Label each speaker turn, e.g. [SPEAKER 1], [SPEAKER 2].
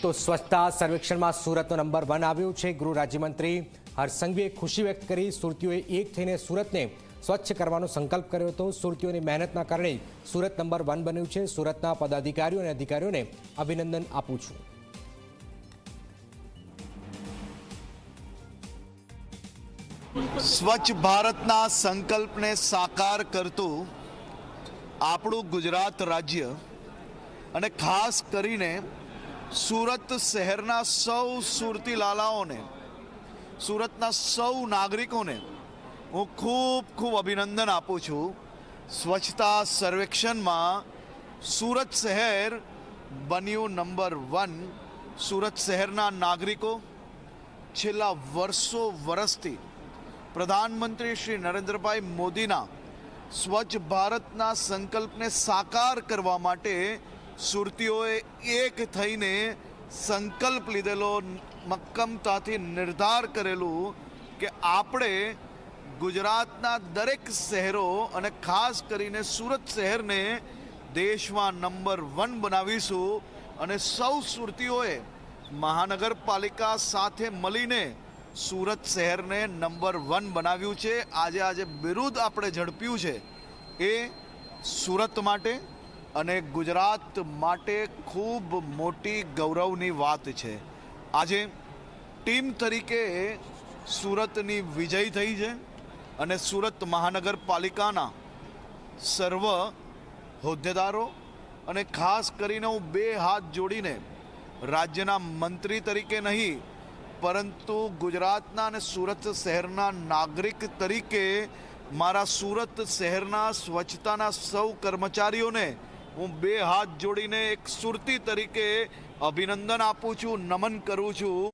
[SPEAKER 1] તો સ્વચ્છતા સર્વેક્ષણમાં સુરતનો નંબર 1 આવ્યો છે। ગૃહ રાજ્યમંત્રી હર્ષ સંઘવીએ ખુશી વ્યક્ત કરી। સુરતીઓએ એક થઈને સુરતને સ્વચ્છ કરવાનો સંકલ્પ કર્યો હતો। સુરતીઓની મહેનતના કારણે સુરત નંબર 1 બન્યું છે। સુરતના પદાધિકારીઓ અને અધિકારીઓને અભિનંદન આપું છું।
[SPEAKER 2] સ્વચ્છ ભારતના સંકલ્પને સાકાર કરતું આપણું ગુજરાત રાજ્ય અને ખાસ કરીને સુરત શહેરના સૌ સુરતી લાલાઓને, સુરતના સૌ નાગરિકોને હું ખૂબ અભિનંદન આપું છું। સ્વચ્છતા સર્વેક્ષણમાં સુરત શહેર બન્યું નંબર 1। સુરત શહેરના નાગરિકો છેલ્લા વર્ષોથી પ્રધાનમંત્રી શ્રી નરેન્દ્રભાઈ મોદીના સ્વચ્છ ભારતના સંકલ્પને સાકાર કરવા માટે સુરતીઓએ એક થઈને સંકલ્પ લીધેલો, મક્કમતાથી નિર્ધાર કરેલું કે આપણે ગુજરાતના દરેક શહેરો અને ખાસ કરીને સુરત શહેરને દેશમાં નંબર 1 બનાવીશું। અને સૌ સુરતીઓએ મહાનગરપાલિકા સાથે મળીને સુરત શહેરને નંબર 1 બનાવ્યું છે। આજે બિરુદ આપણે ઝડપ્યું છે એ સુરત માટે અને ગુજરાત માટે ખૂબ મોટી ગૌરવની વાત છે। આજે ટીમ તરીકે સુરતની વિજય થઈ છે અને સુરત મહાનગરપાલિકાના સર્વ હોદ્દેદારો અને ખાસ કરીને હું 2 હાથ જોડીને રાજ્યના મંત્રી તરીકે નહીં પરંતુ ગુજરાતના અને સુરત શહેરના નાગરિક તરીકે મારા સુરત શહેરના સ્વચ્છતાના સૌ કર્મચારીઓને હું 2 હાથ જોડીને એક સુરતી તરીકે અભિનંદન આપું છું, નમન કરું છું।